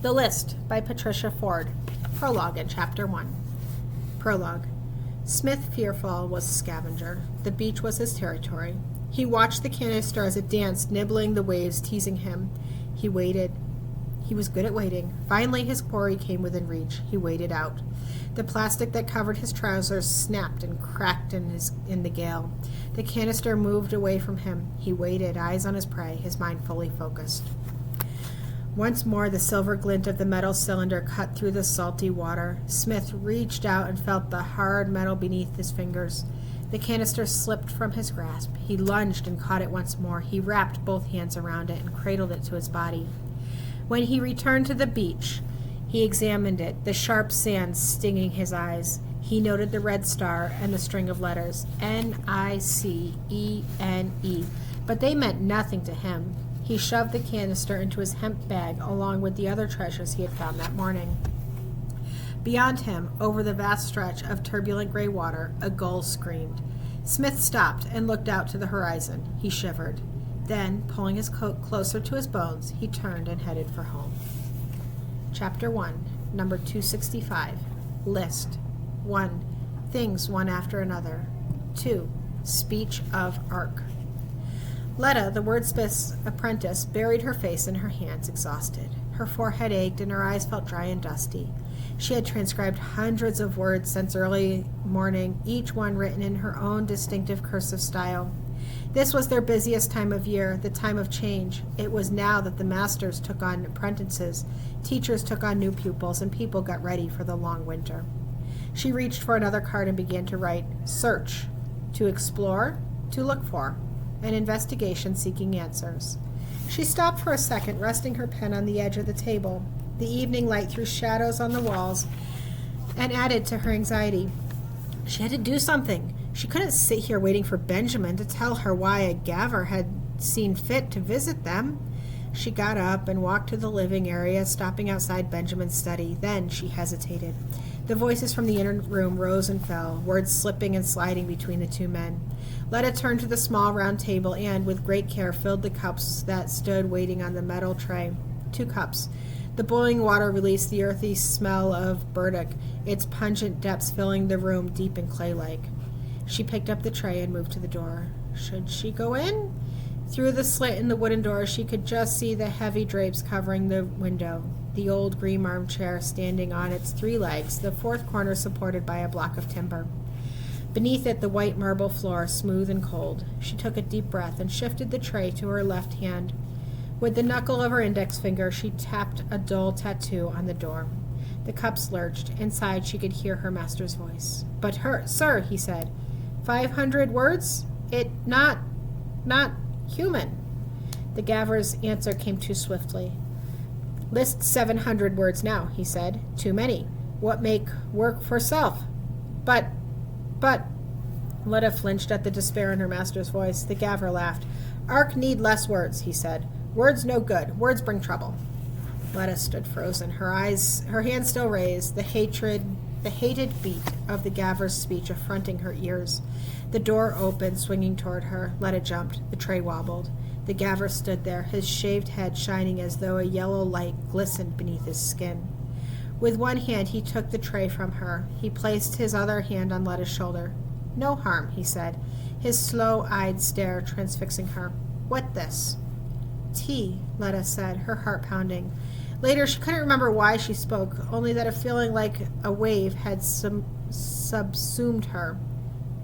The List by Patricia Forde. Prologue in Chapter 1. Prologue. Smith Fearfall was a scavenger. The beach was his territory. He watched the canister as it danced, nibbling the waves, teasing him. He waited. He was good at waiting. Finally, his quarry came within reach. He waded out. The plastic that covered his trousers snapped and cracked in the gale. The canister moved away from him. He waited, eyes on his prey, his mind fully focused. Once more, the silver glint of the metal cylinder cut through the salty water. Smith reached out and felt the hard metal beneath his fingers. The canister slipped from his grasp. He lunged and caught it once more. He wrapped both hands around it and cradled it to his body. When he returned to the beach, he examined it, the sharp sand stinging his eyes. He noted the red star and the string of letters, N-I-C-E-N-E, but they meant nothing to him. He shoved the canister into his hemp bag along with the other treasures he had found that morning. Beyond him, over the vast stretch of turbulent gray water, a gull screamed. Smith stopped and looked out to the horizon. He shivered. Then, pulling his coat closer to his bones, he turned and headed for home. Chapter 1, number 265. List. 1. Things one after another. 2. Speech of Ark. Letta, the wordsmith's apprentice, buried her face in her hands, exhausted. Her forehead ached and her eyes felt dry and dusty. She had transcribed hundreds of words since early morning, each one written in her own distinctive cursive style. This was their busiest time of year, the time of change. It was now that the masters took on apprentices, teachers took on new pupils, and people got ready for the long winter. She reached for another card and began to write, search, to explore, to look for, an investigation seeking answers. She stopped for a second, resting her pen on the edge of the table. The evening light threw shadows on the walls and added to her anxiety. She had to do something. She couldn't sit here waiting for Benjamin to tell her why a Gavver had seen fit to visit them. She got up and walked to the living area, stopping outside Benjamin's study. Then she hesitated. The voices from the inner room rose and fell, words slipping and sliding between the two men. Letta turned to the small round table and, with great care, filled the cups that stood waiting on the metal tray. 2 cups. The boiling water released the earthy smell of burdock, its pungent depths filling the room deep and clay-like. She picked up the tray and moved to the door. Should she go in? Through the slit in the wooden door, she could just see the heavy drapes covering the window, the old green armchair standing on its 3 legs, the 4th corner supported by a block of timber. Beneath it, the white marble floor, smooth and cold. She took a deep breath and shifted the tray to her left hand. With the knuckle of her index finger, she tapped a dull tattoo on the door. The cups lurched. Inside, she could hear her master's voice. But sir, he said, 500 words? It not human. The Gavver's answer came too swiftly. List 700 words now, he said. Too many. What make work for self? But, Letta flinched at the despair in her master's voice. The Gavver laughed. Ark need less words, he said. Words no good. Words bring trouble. Letta stood frozen, her hands still raised, the hated beat of the Gavver's speech affronting her ears. The door opened, swinging toward her. Letta jumped. The tray wobbled. The Gavver stood there, his shaved head shining as though a yellow light glistened beneath his skin. With one hand, he took the tray from her. He placed his other hand on Letta's shoulder. No harm, he said, his slow-eyed stare transfixing her. What this? Tea, Letta said, her heart pounding. Later, she couldn't remember why she spoke, only that a feeling like a wave had subsumed her.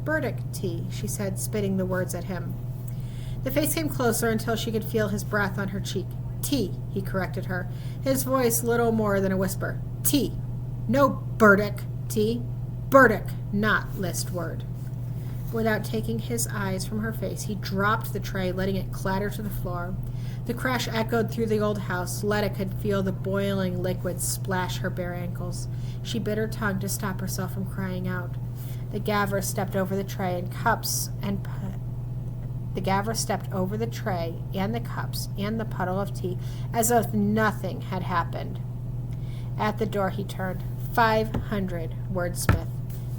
Burdock tea, she said, spitting the words at him. The face came closer until she could feel his breath on her cheek. Tea, he corrected her, his voice little more than a whisper. Tea. No burdock tea. Burdock, not list word. Without taking his eyes from her face, he dropped the tray, letting it clatter to the floor. The crash echoed through the old house. Letta could feel the boiling liquid splash her bare ankles. She bit her tongue to stop herself from crying out. The Gavver stepped over the tray and the cups and the puddle of tea, as if nothing had happened. At the door he turned. 500, wordsmith.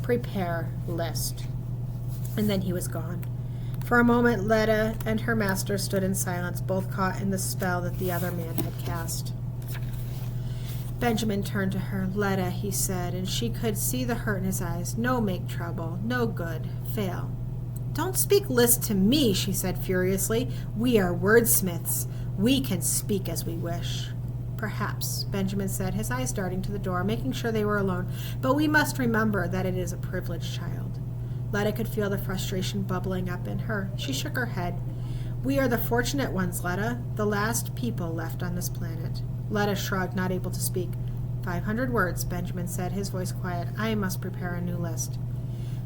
Prepare list. And then he was gone. For a moment, Letta and her master stood in silence, both caught in the spell that the other man had cast. Benjamin turned to her. "Letta," he said, and she could see the hurt in his eyes. "No make trouble. No good. Fail." "Don't speak list to me," she said furiously. "We are wordsmiths. We can speak as we wish." "Perhaps," Benjamin said, his eyes darting to the door, making sure they were alone. "But we must remember that it is a privileged child." Letta could feel the frustration bubbling up in her. She shook her head. "We are the fortunate ones, Letta, the last people left on this planet." Letta shrugged, not able to speak. 500 words, Benjamin said, his voice quiet. "I must prepare a new list."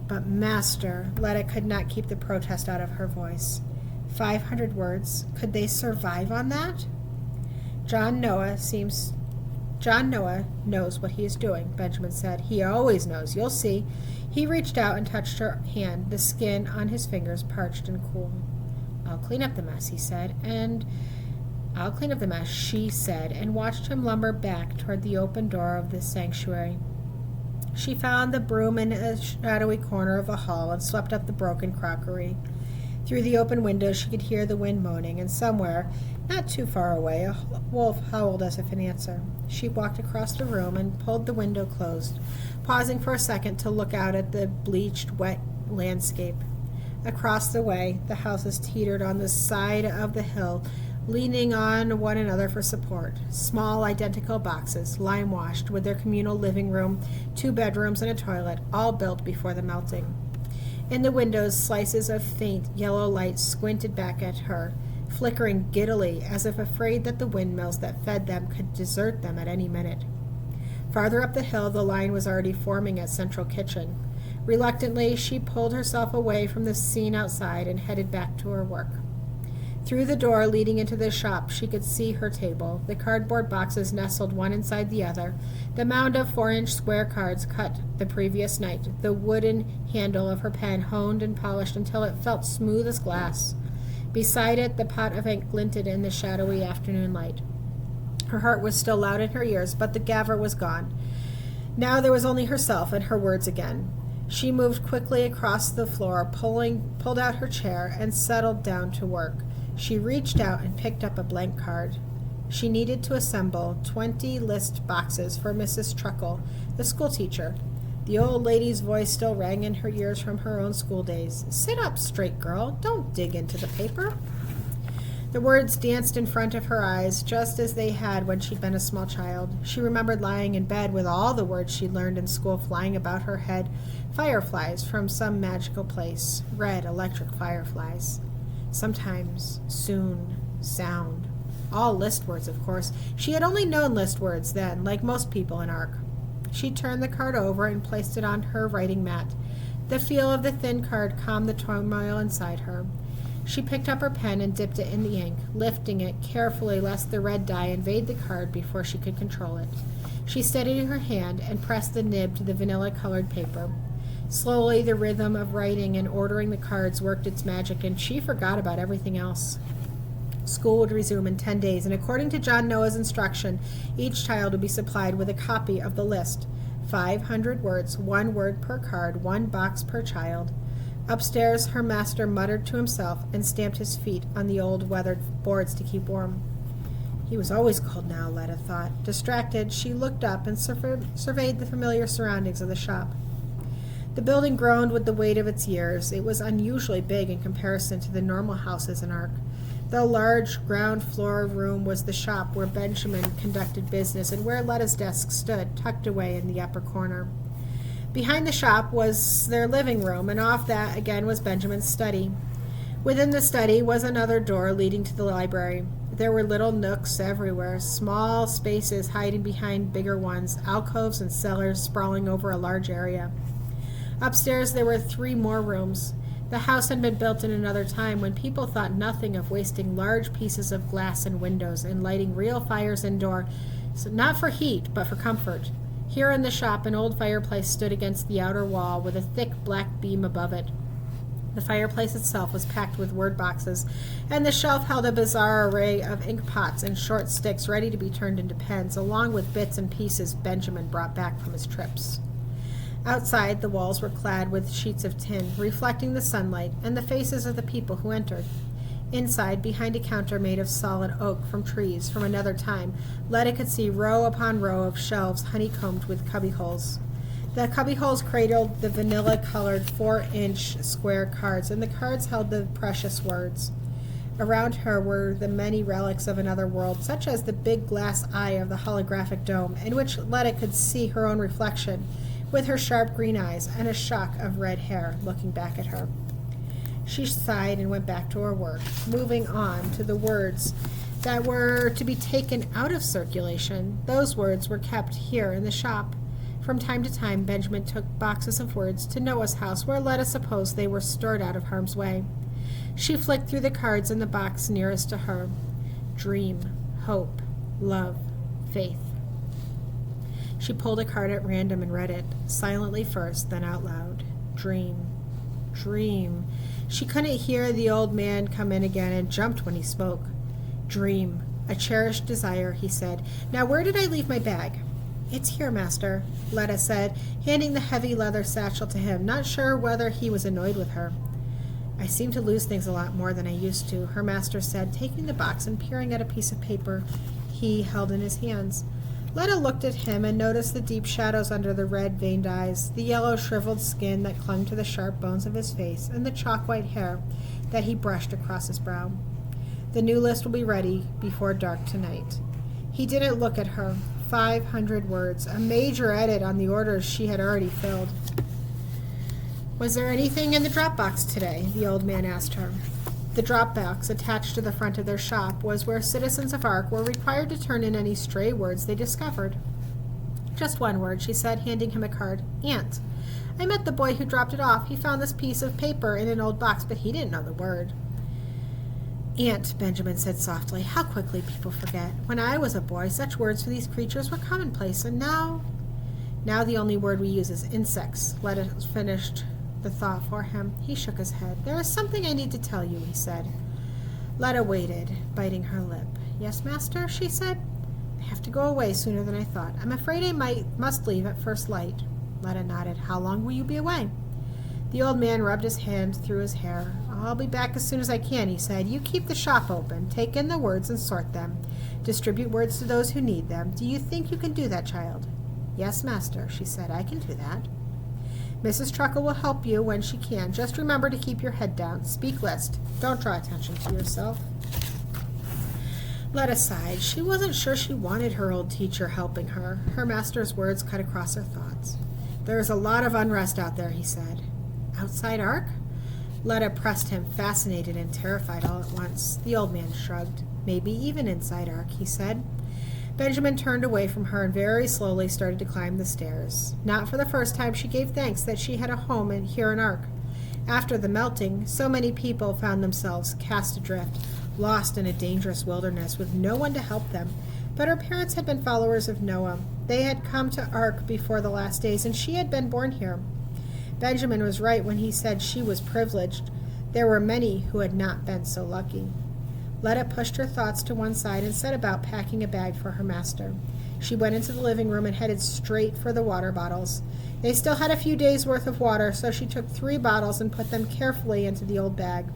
"But, Master," Letta could not keep the protest out of her voice. 500 words? Could they survive on that? John Noah knows what he is doing," Benjamin said. "He always knows. You'll see." He reached out and touched her hand, the skin on his fingers parched and cool. "I'll clean up the mess," he said, "I'll clean up the mess," she said, and watched him lumber back toward the open door of the sanctuary. She found the broom in a shadowy corner of the hall and swept up the broken crockery. Through the open window she could hear the wind moaning, and somewhere, not too far away, a wolf howled as if in answer. She walked across the room and pulled the window closed, pausing for a second to look out at the bleached, wet landscape. Across the way, the houses teetered on the side of the hill, leaning on one another for support. Small, identical boxes, lime-washed, with their communal living room, 2 bedrooms, and a toilet, all built before the melting. In the windows, slices of faint yellow light squinted back at her, flickering giddily as if afraid that the windmills that fed them could desert them at any minute. Farther up the hill, the line was already forming at Central Kitchen. Reluctantly, she pulled herself away from the scene outside and headed back to her work. Through the door leading into the shop, she could see her table, the cardboard boxes nestled one inside the other, the mound of 4-inch square cards cut the previous night, the wooden handle of her pen honed and polished until it felt smooth as glass. Beside it, the pot of ink glinted in the shadowy afternoon light. Her heart was still loud in her ears, but the gaffer was gone. Now there was only herself and her words again. She moved quickly across the floor, pulled out her chair, and settled down to work. She reached out and picked up a blank card. She needed to assemble 20 list boxes for Mrs. Truckle, the schoolteacher. The old lady's voice still rang in her ears from her own school days. "Sit up straight, girl. Don't dig into the paper." The words danced in front of her eyes, just as they had when she'd been a small child. She remembered lying in bed with all the words she'd learned in school flying about her head, fireflies from some magical place, red electric fireflies. Sometimes, soon, sound. All list words, of course. She had only known list words then, like most people in ARC. She turned the card over and placed it on her writing mat. The feel of the thin card calmed the turmoil inside her. She picked up her pen and dipped it in the ink, lifting it carefully lest the red dye invade the card before she could control it. She steadied her hand and pressed the nib to the vanilla-colored paper. Slowly, the rhythm of writing and ordering the cards worked its magic, and she forgot about everything else. School would resume in 10 days, and according to John Noah's instruction, each child would be supplied with a copy of the list. 500 words, 1 word per card, 1 box per child. Upstairs, her master muttered to himself and stamped his feet on the old weathered boards to keep warm. He was always cold now, Letta thought. Distracted, she looked up and surveyed the familiar surroundings of the shop. The building groaned with the weight of its years. It was unusually big in comparison to the normal houses in ARC. The large ground floor room was the shop where Benjamin conducted business and where Letta's desk stood, tucked away in the upper corner. Behind the shop was their living room, and off that again was Benjamin's study. Within the study was another door leading to the library. There were little nooks everywhere, small spaces hiding behind bigger ones, alcoves and cellars sprawling over a large area. Upstairs there were 3 more rooms. The house had been built in another time when people thought nothing of wasting large pieces of glass and windows and lighting real fires indoor, not for heat, but for comfort. Here in the shop, an old fireplace stood against the outer wall with a thick black beam above it. The fireplace itself was packed with word boxes, and the shelf held a bizarre array of ink pots and short sticks ready to be turned into pens, along with bits and pieces Benjamin brought back from his trips. Outside, the walls were clad with sheets of tin, reflecting the sunlight and the faces of the people who entered. Inside, behind a counter made of solid oak from trees from another time, Letta could see row upon row of shelves honeycombed with cubbyholes. The cubbyholes cradled the vanilla-colored 4-inch square cards, and the cards held the precious words. Around her were the many relics of another world, such as the big glass eye of the holographic dome, in which Letta could see her own reflection, with her sharp green eyes and a shock of red hair looking back at her. She sighed and went back to her work, moving on to the words that were to be taken out of circulation. Those words were kept here in the shop. From time to time, Benjamin took boxes of words to Noah's house, where Letta supposed they were stored out of harm's way. She flicked through the cards in the box nearest to her. Dream, hope, love, faith. She pulled a card at random and read it, silently first, then out loud. Dream, dream. She couldn't hear the old man come in again and jumped when he spoke. Dream, a cherished desire, he said. Now where did I leave my bag? It's here, master, Letta said, handing the heavy leather satchel to him, not sure whether he was annoyed with her. I seem to lose things a lot more than I used to, her master said, taking the box and peering at a piece of paper he held in his hands. Letta looked at him and noticed the deep shadows under the red-veined eyes, the yellow shriveled skin that clung to the sharp bones of his face, and the chalk-white hair that he brushed across his brow. The new list will be ready before dark tonight. He didn't look at her. 500 words, a major edit on the orders she had already filled. Was there anything in the drop box today? The old man asked her. The drop box attached to the front of their shop was where citizens of Ark were required to turn in any stray words they discovered. Just one word, she said, handing him a card. Ant. I met the boy who dropped it off. He found this piece of paper in an old box, but he didn't know the word. Ant, Benjamin said softly. How quickly people forget. When I was a boy, such words for these creatures were commonplace, and now the only word we use is insects. Letta finished the thought for him. He shook his head. There is something I need to tell you, he said. Letta waited, biting her lip. Yes, master, she said. I have to go away sooner than I thought. I'm afraid I must leave at first light. Letta nodded. How long will you be away? The old man rubbed his hand through his hair. I'll be back as soon as I can, he said. You keep the shop open. Take in the words and sort them. Distribute words to those who need them. Do you think you can do that, child? Yes, master, she said. I can do that. Mrs. Truckle will help you when she can. Just remember to keep your head down. Speak list. Don't draw attention to yourself. Letta sighed. She wasn't sure she wanted her old teacher helping her. Her master's words cut across her thoughts. There is a lot of unrest out there, he said. Outside Ark? Letta pressed him, fascinated and terrified all at once. The old man shrugged. Maybe even inside Ark, he said. Benjamin turned away from her and very slowly started to climb the stairs. Not for the first time she gave thanks that she had a home here in Ark. After the melting, so many people found themselves cast adrift, lost in a dangerous wilderness with no one to help them. But her parents had been followers of Noah. They had come to Ark before the last days, and she had been born here. Benjamin was right when he said she was privileged. There were many who had not been so lucky. Letta pushed her thoughts to one side and set about packing a bag for her master. She went into the living room and headed straight for the water bottles. They still had a few days' worth of water, so she took 3 bottles and put them carefully into the old bag.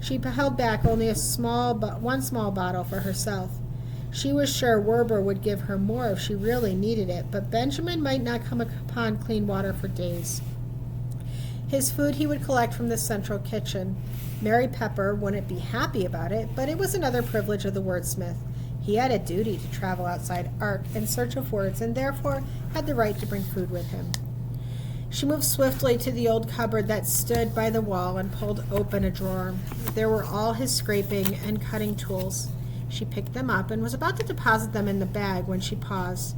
She held back only one small bottle for herself. She was sure Werber would give her more if she really needed it, but Benjamin might not come upon clean water for days. His food he would collect from the central kitchen. Mary Pepper wouldn't be happy about it, but it was another privilege of the wordsmith. He had a duty to travel outside Ark in search of words, and therefore had the right to bring food with him. She moved swiftly to the old cupboard that stood by the wall and pulled open a drawer. There were all his scraping and cutting tools. She picked them up and was about to deposit them in the bag when she paused.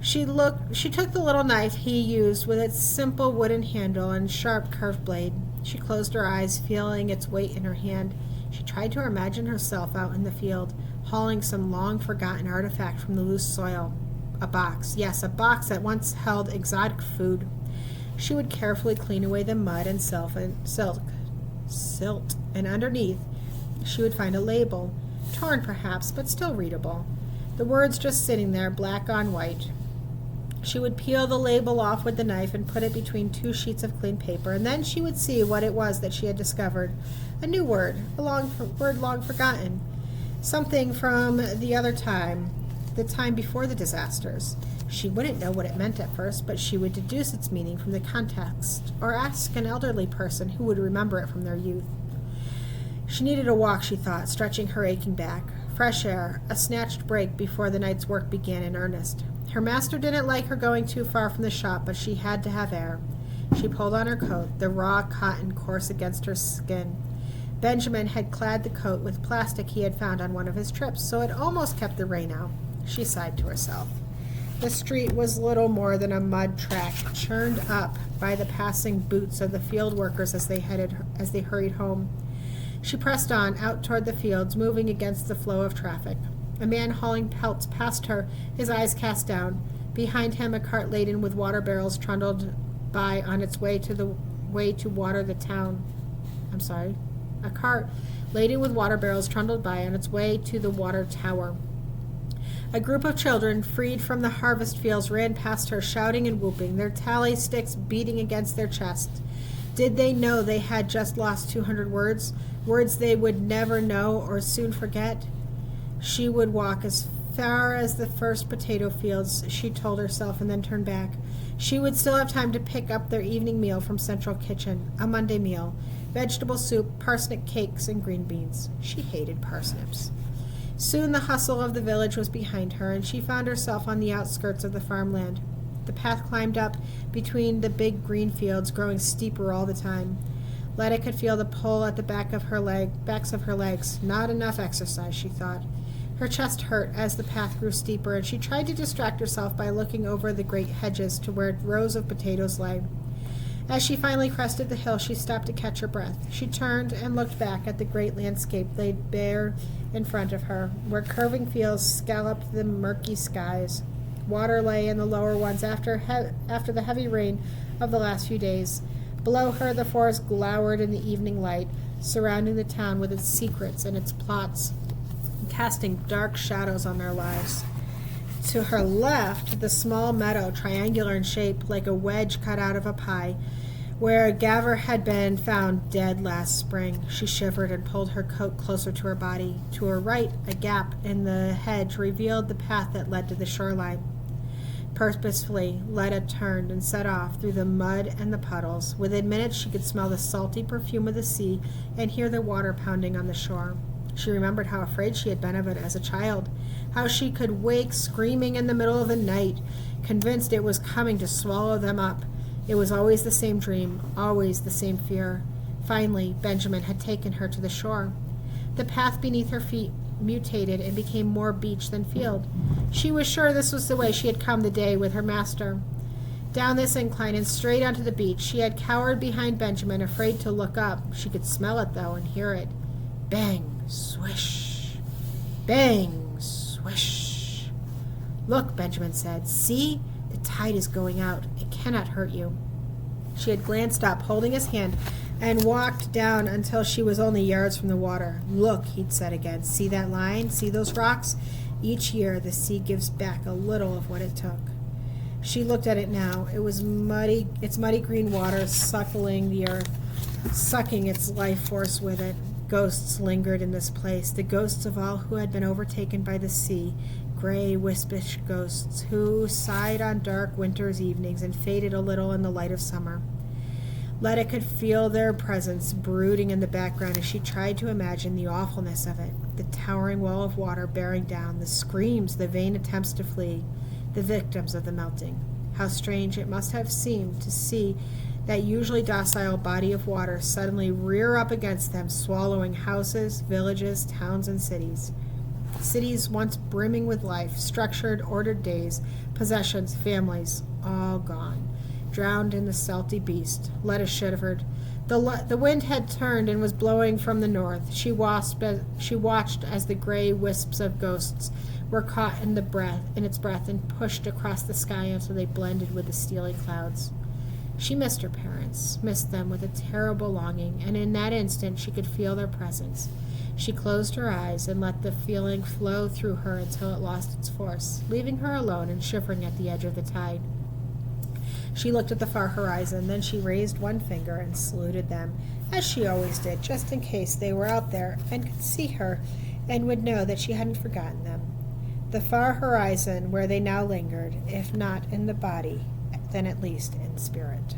She took the little knife he used with its simple wooden handle and sharp curved blade. She closed her eyes, feeling its weight in her hand. She tried to imagine herself out in the field, hauling some long-forgotten artifact from the loose soil. A box. Yes, a box that once held exotic food. She would carefully clean away the mud and silt, and underneath she would find a label, torn perhaps, but still readable. The words just sitting there, black on white. She would peel the label off with the knife and put it between 2 sheets of clean paper, and then she would see what it was that she had discovered. A new word, word long forgotten. Something from the other time, the time before the disasters. She wouldn't know what it meant at first, but she would deduce its meaning from the context, or ask an elderly person who would remember it from their youth. She needed a walk, she thought, stretching her aching back. Fresh air, a snatched break before the night's work began in earnest. Her master didn't like her going too far from the shop, but she had to have air. She pulled on her coat, the raw cotton coarse against her skin. Benjamin had clad the coat with plastic he had found on one of his trips, so it almost kept the rain out. She sighed to herself. The street was little more than a mud track, churned up by the passing boots of the field workers as they hurried home. She pressed on, out toward the fields, moving against the flow of traffic. A man hauling pelts passed her, his eyes cast down. Behind him, a cart laden with water barrels trundled by on its way to water the town. A cart laden with water barrels trundled by on its way to the water tower. A group of children, freed from the harvest fields, ran past her, shouting and whooping, their tally sticks beating against their chests. Did they know they had just lost 200 words? Words they would never know or soon forget? She would walk as far as the first potato fields, she told herself, and then turn back. She would still have time to pick up their evening meal from Central Kitchen, a Monday meal, vegetable soup, parsnip cakes, and green beans. She hated parsnips. Soon the hustle of the village was behind her, and she found herself on the outskirts of the farmland. The path climbed up between the big green fields, growing steeper all the time. Letta could feel the pull at the backs of her legs. Not enough exercise, she thought. Her chest hurt as the path grew steeper, and she tried to distract herself by looking over the great hedges to where rows of potatoes lay. As she finally crested the hill, she stopped to catch her breath. She turned and looked back at the great landscape laid bare in front of her, where curving fields scalloped the murky skies. Water lay in the lower ones after the heavy rain of the last few days. Below her, the forest glowered in the evening light, surrounding the town with its secrets and its plots, casting dark shadows on their lives. To her left, the small meadow, triangular in shape, like a wedge cut out of a pie, where a gaver had been found dead last spring. She shivered and pulled her coat closer to her body. To her right, a gap in the hedge revealed the path that led to the shoreline. Purposefully, Letta turned and set off through the mud and the puddles. Within minutes, she could smell the salty perfume of the sea and hear the water pounding on the shore. She remembered how afraid she had been of it as a child, how she could wake screaming in the middle of the night, convinced it was coming to swallow them up. It was always the same dream, always the same fear. Finally, Benjamin had taken her to the shore. The path beneath her feet mutated and became more beach than field. She was sure this was the way she had come the day with her master. Down this incline and straight onto the beach, she had cowered behind Benjamin, afraid to look up. She could smell it, though, and hear it. Bang, swish. Bang, swish. Look, Benjamin said. See? The tide is going out. It cannot hurt you. She had glanced up, holding his hand, and walked down until she was only yards from the water. Look, he'd said again. See that line? See those rocks? Each year the sea gives back a little of what it took. She looked at it now. It was muddy, its muddy green water suckling the earth, sucking its life force with it. Ghosts lingered in this place, the ghosts of all who had been overtaken by the sea, gray, wispish ghosts who sighed on dark winter's evenings and faded a little in the light of summer. Letta could feel their presence brooding in the background as she tried to imagine the awfulness of it, the towering wall of water bearing down, the screams, the vain attempts to flee, the victims of the melting. How strange it must have seemed to see that usually docile body of water suddenly rear up against them, swallowing houses, villages, towns, and cities. Cities once brimming with life, structured, ordered days, possessions, families, all gone, drowned in the salty beast. Letta shivered. The wind had turned and was blowing from the north. She watched as the gray wisps of ghosts were caught in its breath and pushed across the sky until they blended with the steely clouds. She missed her parents, missed them with a terrible longing, and in that instant she could feel their presence. She closed her eyes and let the feeling flow through her until it lost its force, leaving her alone and shivering at the edge of the tide. She looked at the far horizon, then she raised one finger and saluted them, as she always did, just in case they were out there and could see her and would know that she hadn't forgotten them. The far horizon where they now lingered, if not in the body, then at least in spirit.